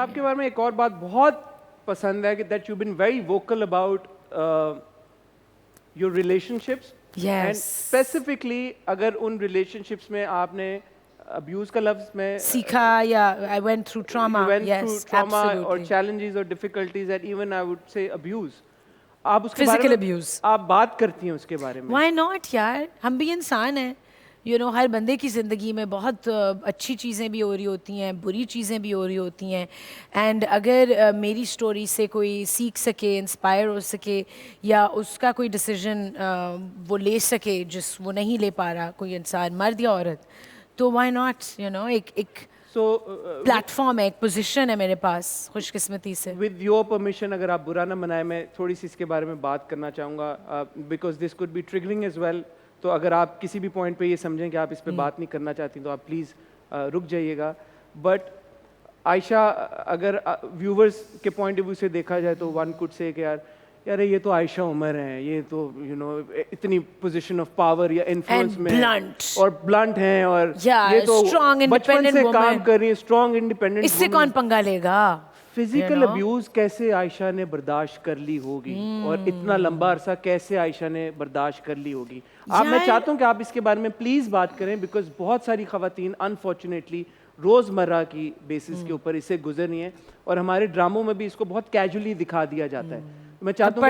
آپ کے بارے میں ایک اور بات بہت پسند ہے کہ that you been very vocal about your relation ships and specifically اگر ان ریلیشن شپس میں آپ نے ابیوز کا لفظ میں سیکھا یا I went through trauma. Yes, absolutely. اور challenges اور difficulties and even I would say abuse. آپ اس کے Physical بارے میں abuse. آپ بات کرتی ہیں اس کے بارے میں. Why not یار, ہم بھی انسان ہیں. ہر بندے کی زندگی میں بہت اچھی چیزیں بھی ہو رہی ہوتی ہیں, بری چیزیں بھی ہو رہی ہوتی ہیں. اینڈ اگر میری اسٹوری سے کوئی سیکھ سکے, انسپائر ہو سکے, یا اس کا کوئی ڈیسیژن وہ لے سکے جس وہ نہیں لے پا رہا کوئی انسان, مرد یا عورت, تو وائی ناٹ, ایک پلیٹ فارم ہے, ایک پوزیشن ہے میرے پاس, خوش قسمتی سے. ود یور پرمیشن, اگر آپ برا نہ منائیں, میں تھوڑی سی اس کے بارے میں بات کرنا چاہوں گا, because this could be triggering as well. تو اگر آپ کسی بھی پوائنٹ پہ یہ سمجھیں کہ آپ اس پہ بات نہیں کرنا چاہتی تو آپ پلیز رک جائیے گا. بٹ عائشہ, اگر ویورز کے پوائنٹ آف ویو سے دیکھا جائے تو ون کوڈ سے کہ یار یہ تو عائشہ عمر ہیں, یہ تو اتنی پوزیشن آف پاور یا انفلوئنس میں اور بلنٹ ہیں, اور یہ تو بچپن سے کام کر رہی ہیں, اسٹرانگ انڈیپینڈنٹ. اس سے کون پنگا لے گا؟ فزیکل ابیوز کیسے عائشہ نے برداشت کر لی ہوگی, اور اتنا لمبا عرصہ کیسے عائشہ نے برداشت کر لی ہوگی؟ میں چاہتا ہوں کہ آپ اس کے بارے میں پلیز بات کریں, بیکاز بہت ساری خواتین انفارچونیٹلی روزمرہ کی بیسس کے اوپر اس سے گزر رہی ہیں, اور ہمارے ڈراموں میں بھی اس کو بہت کیجولی دکھا دیا جاتا ہے. میں چاہتا ہوں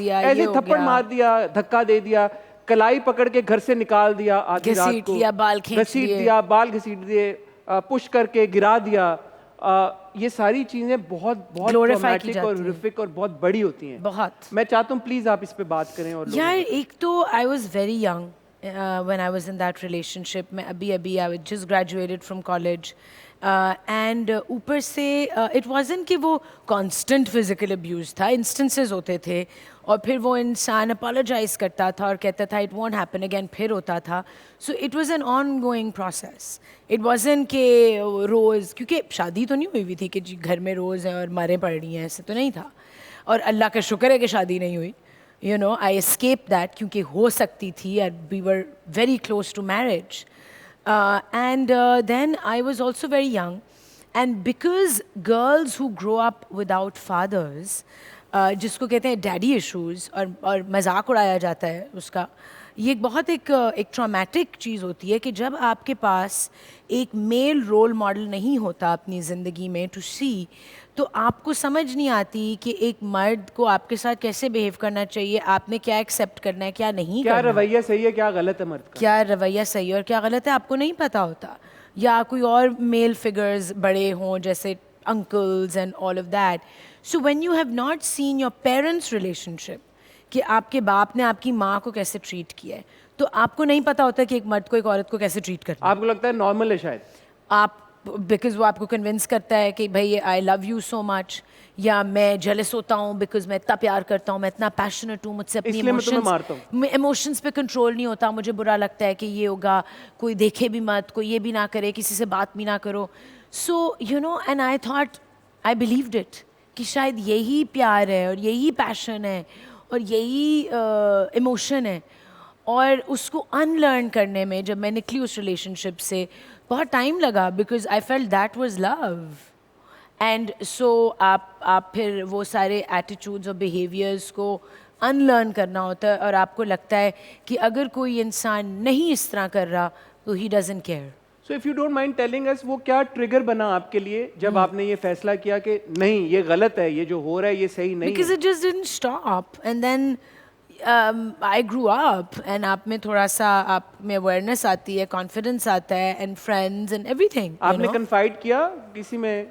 ایسے تھپڑ مار دیا, دھکا دے دیا, کلائی پکڑ کے گھر سے نکال دیا, آدھی رات کو گھسیٹ دیا, بال گھسیٹ دیے, پش کر کے گرا دیا, یہ ساری چیزیں بہت بہت ٹرامیٹک اور ہارفک اور بہت بڑی ہوتی ہیں. بہت. میں چاہتا ہوں پلیز آپ اس پہ بات کریں. اور یار ایک تو I was very young when I was in that relationship. میں ابھی I just graduated from college. And اوپر سے اٹ وازنٹ کہ وہ کانسٹنٹ فزیکل ابیوز تھا, انسٹنسز ہوتے تھے, اور پھر وہ انسان اپالوجائز کرتا تھا اور کہتا تھا اٹ وونٹ ہیپن اگین, پھر ہوتا تھا. So it was an on going process. It wasn't کہ روز, کیونکہ شادی تو نہیں ہوئی ہوئی تھی کہ جی گھر میں روز ہیں اور ماریں پڑ رہی ہیں, ایسے تو نہیں تھا. اور اللہ کا شکر ہے کہ شادی نہیں ہوئی. I escaped that کیونکہ ہو سکتی تھی, and we were very close to marriage. And then I was also very young, and because girls who grow up without fathers, جس کو کہتے ہیں ڈیڈی ایشوز, اور مذاق اڑایا جاتا ہے اس کا, یہ بہت ایک ٹرامیٹک چیز ہوتی ہے کہ جب آپ کے پاس ایک میل رول ماڈل نہیں ہوتا اپنی زندگی میں ٹو سی, تو آپ کو سمجھ نہیں آتی کہ ایک مرد کو آپ کے ساتھ کیسے بیہیو کرنا چاہیے, آپ نے کیا ایکسیپٹ کرنا ہے, کیا نہیں کرنا, کیا رویہ صحیح ہے, کیا غلط ہے مرد کا, کیا رویہ صحیح ہے اور کیا غلط ہے, آپ کو نہیں پتہ ہوتا. یا کوئی اور میل فگرز بڑے ہوں جیسے uncles and all of that. So when you have not seen your parents relationship, کہ آپ کے باپ نے آپ کی ماں کو کیسے ٹریٹ کیا ہے, تو آپ کو نہیں پتہ ہوتا کہ ایک مرد کو ایک عورت کو کیسے ٹریٹ کرنا ہے. آپ کو لگتا ہے نارمل ہے شاید, آپ بیکاز وہ آپ کو کنونس کرتا ہے کہ بھائی آئی لو یو سو مچ, یا میں جیلس ہوتا ہوں بیکاز میں اتنا پیار کرتا ہوں, میں اتنا پیشنیٹ ہوں, مجھ سے اپنی ایموشنس پہ کنٹرول نہیں ہوتا, مجھے برا لگتا ہے کہ یہ ہوگا, کوئی دیکھے بھی مت, کوئی یہ بھی نہ کرے, کسی سے بات بھی نہ کرو. So and I thought, I believed it کہ شاید یہی پیار ہے اور یہی پیشن ہے اور یہی ایموشن ہے. اور اس کو ان لرن کرنے میں جب میں نکلی اس ریلیشن شپ سے بہت ٹائم لگا, because I felt that was low. And so آپ پھر وہ سارے ایٹیٹیوڈز اور بیہیویئرس کو ان لرن کرنا ہوتا ہے, اور آپ کو لگتا ہے کہ اگر کوئی انسان نہیں اس طرح کر رہا تو ہی doesn't care. So if you don't mind telling us, وہ کیا ٹریگر بنا آپ کے لیے جب آپ نے یہ فیصلہ کیا کہ نہیں یہ غلط ہے, یہ جو ہو رہا ہے یہ صحیح نہیں ہے؟ Because it just didn't stop, and then I grow up, and آپ میں تھوڑا سا آپ میں اویئرنیس آتی ہے, کانفیڈنس آتا ہے, and friends and every thing. آپ نے کنفائڈ کیا کسی میں؟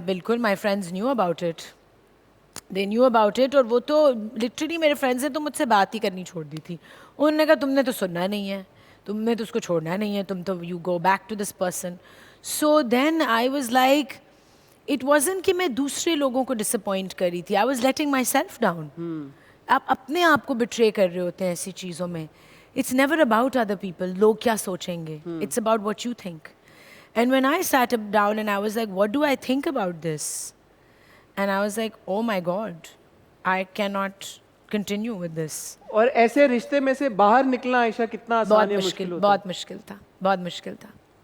بالکل, my friends new about it, they knew about it. اور وہ تو لٹرلی میرے فرینڈز نے تو مجھ سے بات ہی کرنی چھوڑ دی تھی. انہوں نے کہا تم نے تو سننا نہیں ہے, تم نے تو اس کو چھوڑنا نہیں ہے, تم تو you go back to this person. So then I was like, it wasn't کہ میں دوسرے لوگوں کو ڈس اپوائنٹ کر رہی تھی, I was letting my self down. آپ اپنے آپ کو بٹرے کر رہے ہوتے ہیں ایسی چیزوں میں. It's never about other people, لوگ کیا سوچیں گے, it's about what you think. And when I sat up down and I was like, what do I think about this? And I was like, oh my God, I cannot continue with this. اور ایسے رشتے میں سے باہر نکلنا عائشہ کتنا آسان ہے, مشکل ہوتا ہے؟ بہت مشکل تھا, بہت مشکل تھا.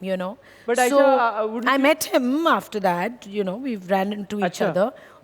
you know. But So Aisha, I met him after that, you know, we ran into each other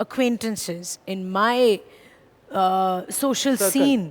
acquaintances in my social scene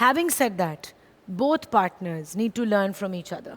Having said that, both partners need to learn from each other.